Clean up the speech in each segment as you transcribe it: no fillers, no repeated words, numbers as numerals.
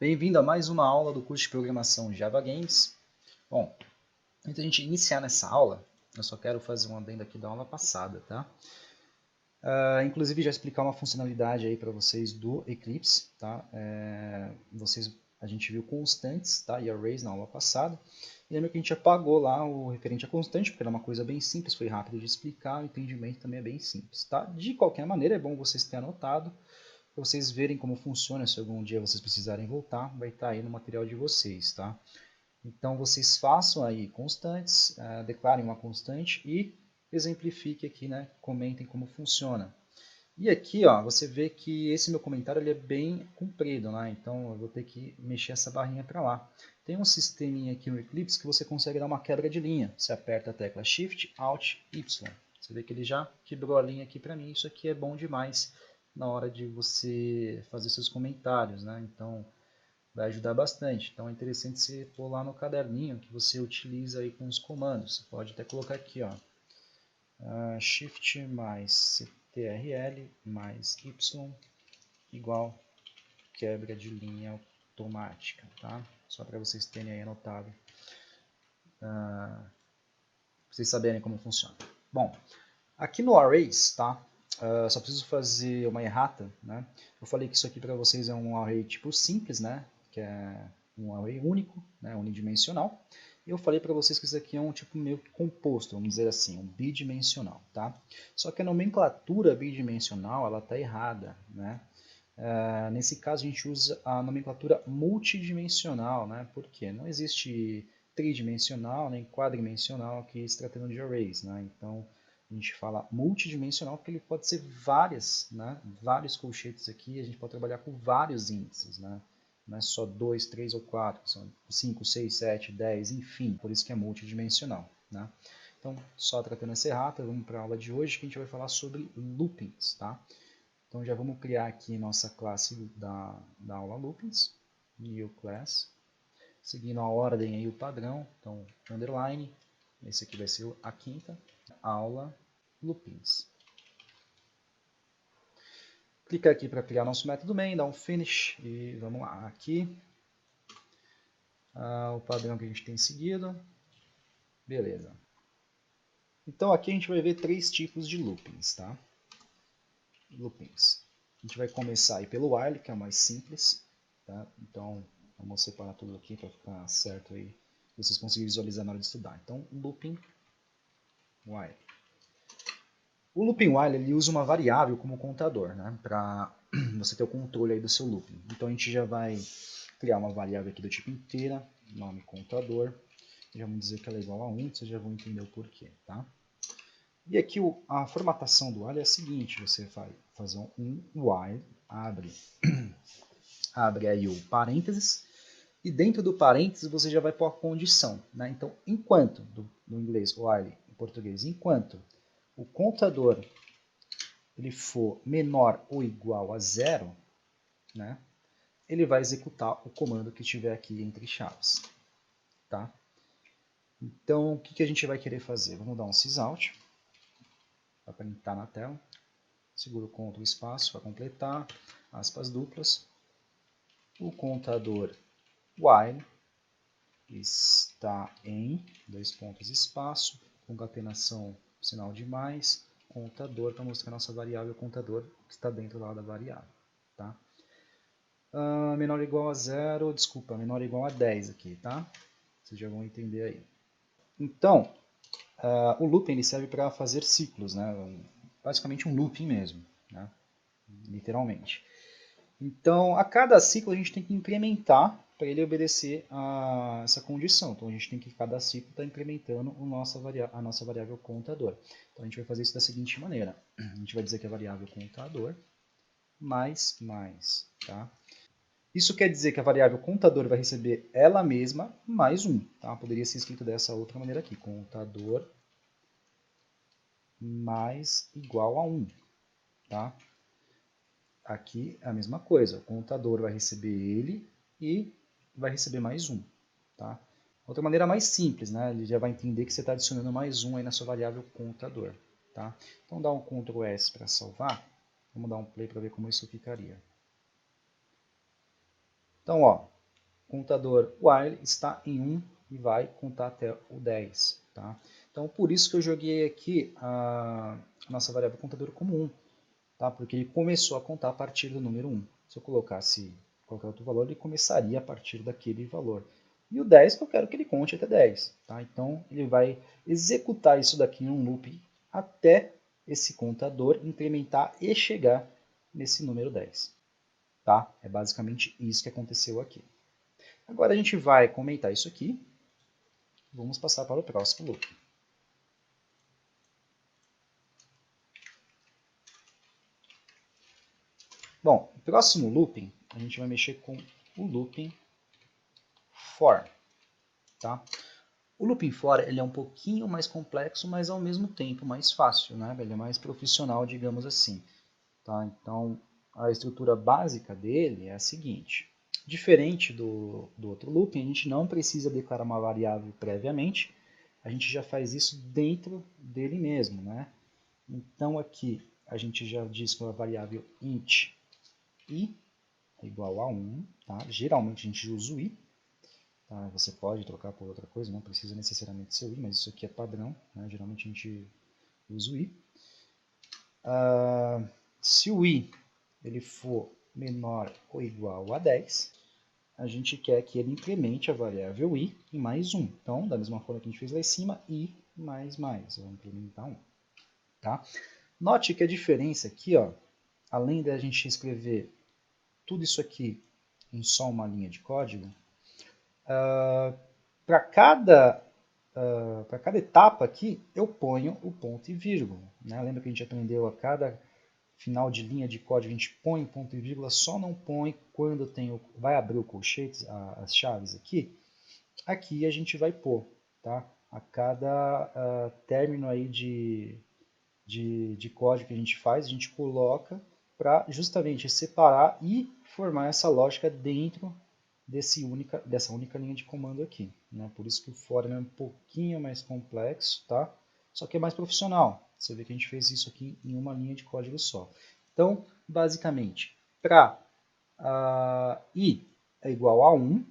Bem-vindo a mais uma aula do curso de programação Java Games. Bom, antes de a gente iniciar nessa aula, eu só quero fazer um adendo aqui da aula passada, tá? Inclusive já explicar uma funcionalidade aí para vocês do Eclipse, tá? A gente viu constantes, tá? E arrays na aula passada. E lembra que a gente apagou lá o referente a constante, porque era uma coisa bem simples, foi rápido de explicar, o entendimento também é bem simples, tá? De qualquer maneira, é bom vocês terem anotado, para vocês verem como funciona, se algum dia vocês precisarem voltar, vai estar aí no material de vocês, tá? Então, vocês façam aí constantes, declarem uma constante e exemplifiquem aqui, né? Comentem como funciona. E aqui, ó, você vê que esse meu comentário ele é bem comprido, né? Então, eu vou ter que mexer essa barrinha para lá. Tem um sisteminha aqui no Eclipse que você consegue dar uma quebra de linha. Você aperta a tecla Shift, Alt, Y. Você vê que ele já quebrou a linha aqui para mim. Isso aqui é bom demais na hora de você fazer seus comentários, né? Então, vai ajudar bastante. Então, é interessante você pôr lá no caderninho que você utiliza aí com os comandos. Você pode até colocar aqui, ó, Shift mais CTRL mais Y igual quebra de linha automática, tá? Só para vocês terem aí anotado, pra vocês saberem como funciona. Bom, aqui no Arrays, tá? Só preciso fazer uma errata, né? Eu falei que isso aqui para vocês é um array tipo simples, né? Que é um array único, né? Unidimensional. E eu falei para vocês que isso aqui é um tipo meio que composto, vamos dizer assim, um bidimensional, tá? Só que a nomenclatura bidimensional, ela tá errada, né? Nesse caso a gente usa a nomenclatura multidimensional, né? Porque não existe tridimensional nem quadridimensional aqui se tratando de arrays, né? Então a gente fala multidimensional porque ele pode ser várias, né? Vários colchetes aqui, a gente pode trabalhar com vários índices, né? Não é só 2, 3 ou 4, são 5, 6, 7, 10, enfim, por isso que é multidimensional, né? Então, só tratando essa errata, vamos para a aula de hoje que a gente vai falar sobre loopings, tá? Então já vamos criar aqui nossa classe da aula loopings, new class, seguindo a ordem aí o padrão, então underline, esse aqui vai ser a quinta, aula loopings. Clica aqui para criar nosso método main, dá um finish e vamos lá, aqui o padrão que a gente tem seguido, beleza. Então aqui a gente vai ver três tipos de loopings, tá? Loopings. A gente vai começar aí pelo while, que é o mais simples, tá? Então vamos separar tudo aqui para ficar certo aí, vocês conseguirem visualizar na hora de estudar. Então, looping while. O looping while ele usa uma variável como contador, né? Para você ter o controle aí do seu looping. Então a gente já vai criar uma variável aqui do tipo inteira, nome contador. Já vamos dizer que ela é igual a 1, vocês já vão entender o porquê, tá? E aqui a formatação do while é a seguinte, você vai fazer um while, abre aí o parênteses, e dentro do parênteses você já vai pôr a condição, né? Então, enquanto, no inglês while, em português, enquanto o contador ele for menor ou igual a 0, né? Ele vai executar o comando que estiver aqui entre chaves, tá? Então, o que a gente vai querer fazer? Vamos dar um sysout, para printar na tela. Segura o Ctrl espaço para completar, aspas duplas. O contador while está em, dois pontos espaço, concatenação, sinal de mais, contador, para mostrar nossa variável contador que está dentro lá da variável. Tá? Menor ou igual a 0, desculpa, menor ou igual a 10 aqui, tá? Vocês já vão entender aí. Então, o looping ele serve para fazer ciclos, né? Basicamente um looping mesmo, né? Literalmente. Então, a cada ciclo a gente tem que incrementar para ele obedecer a essa condição. Então, a gente tem que, cada ciclo, estar incrementando a nossa variável contador. Então, a gente vai fazer isso da seguinte maneira. A gente vai dizer que a variável contador mais, tá? Isso quer dizer que a variável contador vai receber ela mesma mais 1. Tá? Poderia ser escrito dessa outra maneira aqui. Contador mais igual a 1. Tá? Aqui é a mesma coisa, o contador vai receber ele e vai receber mais 1. Tá? Outra maneira mais simples, né? Ele já vai entender que você está adicionando mais 1 aí na sua variável contador. Tá? Então dá um Ctrl S para salvar, vamos dar um play para ver como isso ficaria. Então, ó, contador while está em 1 e vai contar até o 10. Tá? Então, por isso que eu joguei aqui a nossa variável contador como 1. Tá? Porque ele começou a contar a partir do número 1. Se eu colocasse qualquer outro valor, ele começaria a partir daquele valor. E o 10 que eu quero que ele conte até 10. Tá? Então, ele vai executar isso daqui em um loop até esse contador incrementar e chegar nesse número 10. Tá? É basicamente isso que aconteceu aqui. Agora a gente vai comentar isso aqui. Vamos passar para o próximo loop. Bom, o próximo looping, a gente vai mexer com o looping for. Tá? O looping for ele é um pouquinho mais complexo, mas ao mesmo tempo mais fácil. Né? Ele é mais profissional, digamos assim. Tá? Então, a estrutura básica dele é a seguinte. Diferente do outro looping, a gente não precisa declarar uma variável previamente. A gente já faz isso dentro dele mesmo. Né? Então, aqui a gente já diz que a variável int i é igual a 1. Tá? Geralmente a gente usa o i. Tá? Você pode trocar por outra coisa, não precisa necessariamente ser o i, mas isso aqui é padrão. Né? Geralmente a gente usa o i. Se o i ele for menor ou igual a 10, a gente quer que ele incremente a variável i em mais 1. Então, da mesma forma que a gente fez lá em cima, i mais mais. Eu vou implementar 1. Tá? Note que a diferença aqui, ó, além da gente escrever tudo isso aqui em só uma linha de código, para cada etapa aqui, eu ponho o ponto e vírgula. Né? Lembra que a gente aprendeu a cada final de linha de código, a gente põe ponto e vírgula, só não põe quando vai abrir o colchete, as chaves aqui. Aqui a gente vai pôr, tá? A cada término aí de código que a gente faz, a gente coloca para justamente separar e formar essa lógica dentro dessa única linha de comando aqui. Né? Por isso que o for é um pouquinho mais complexo, tá? Só que é mais profissional. Você vê que a gente fez isso aqui em uma linha de código só. Então, basicamente, para i é igual a 1,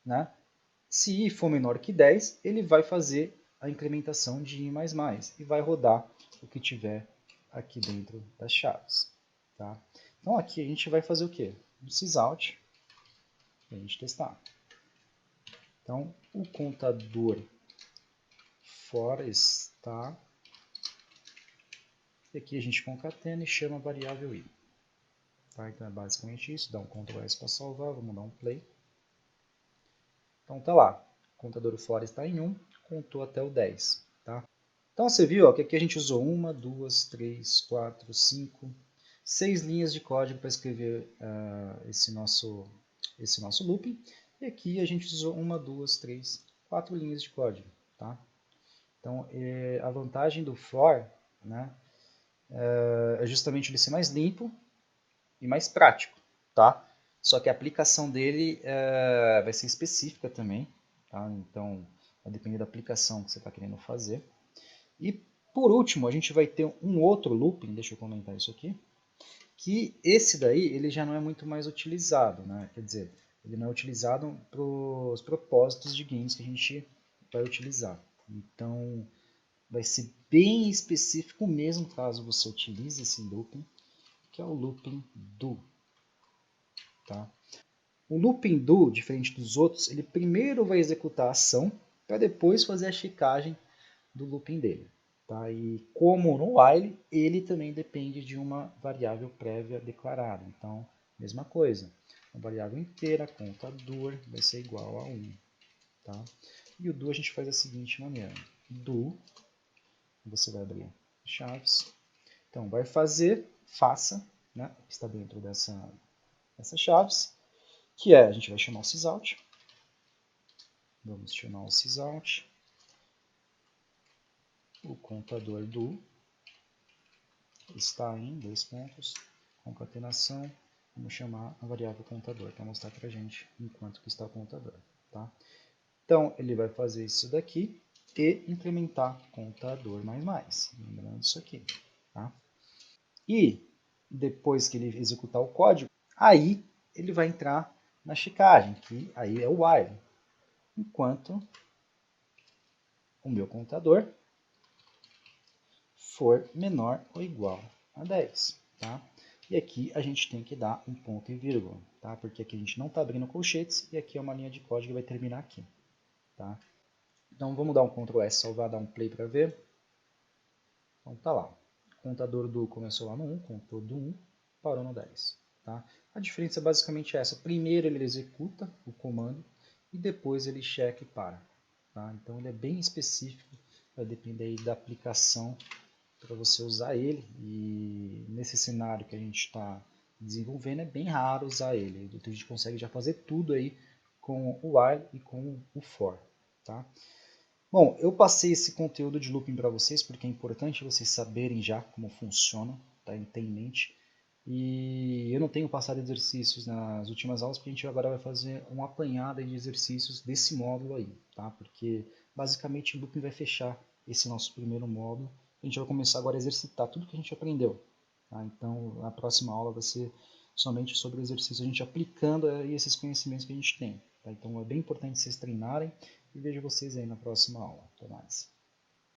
né? Se i for menor que 10, ele vai fazer a incrementação de i++ e vai rodar o que tiver aqui dentro das chaves. Tá? Então aqui a gente vai fazer o quê? Um sysout para a gente testar. Então o contador for está, e aqui a gente concatena e chama a variável i. Tá? Então é basicamente isso, dá um Ctrl S para salvar, vamos dar um play. Então tá lá, o contador for está em 1, contou até o 10. Tá? Então você viu ó, que aqui a gente usou 1, 2, 3, 4, 5, 6 linhas de código para escrever esse nosso looping. E aqui a gente usou 1, 2, 3, 4 linhas de código. Tá? Então a vantagem do for, né, é justamente ele ser mais limpo e mais prático. Tá? Só que a aplicação dele vai ser específica também. Tá? Então vai depender da aplicação que você está querendo fazer. E por último, a gente vai ter um outro looping, deixa eu comentar isso aqui, que esse daí ele já não é muito mais utilizado, né? Quer dizer, ele não é utilizado para os propósitos de games que a gente vai utilizar. Então, vai ser bem específico mesmo caso você utilize esse looping, que é o looping do. Tá? O looping do, diferente dos outros, ele primeiro vai executar a ação para depois fazer a checagem do looping dele. Tá? E como no while, ele também depende de uma variável prévia declarada. Então, mesma coisa. Uma variável inteira, contador, vai ser igual a 1. Tá? E o do a gente faz da seguinte maneira. Do, você vai abrir chaves. Então, vai fazer, faça, né, que está dentro dessas chaves, que é, a gente vai chamar o sysout. Vamos chamar o sysout. O contador do está em 2 pontos, concatenação, vamos chamar a variável contador para mostrar para a gente enquanto que está o contador. Tá? Então, ele vai fazer isso daqui e implementar contador mais, lembrando isso aqui. Tá? E depois que ele executar o código, aí ele vai entrar na checagem, que aí é o while, enquanto o meu contador for menor ou igual a 10. Tá? E aqui a gente tem que dar um ponto e vírgula, tá? Porque aqui a gente não está abrindo colchetes e aqui é uma linha de código que vai terminar aqui. Tá? Então vamos dar um Ctrl S, salvar, dar um play para ver. Então tá lá. O contador do começou lá no 1, contou do 1, parou no 10. Tá? A diferença é basicamente essa. Primeiro ele executa o comando e depois ele checa e para. Tá? Então ele é bem específico, vai depender aí da aplicação para você usar ele. E nesse cenário que a gente está desenvolvendo é bem raro usar ele. A gente consegue já fazer tudo aí com o while e com o for. Tá? Bom, eu passei esse conteúdo de looping para vocês porque é importante vocês saberem já como funciona, tá? Ter em mente. E eu não tenho passado exercícios nas últimas aulas, porque a gente agora vai fazer uma apanhada de exercícios desse módulo aí, tá? Porque basicamente o looping vai fechar esse nosso primeiro módulo. A gente vai começar agora a exercitar tudo que a gente aprendeu, tá? Então a próxima aula vai ser somente sobre exercício, a gente aplicando esses conhecimentos que a gente tem, tá? Então é bem importante vocês treinarem e vejo vocês aí na próxima aula. Até mais.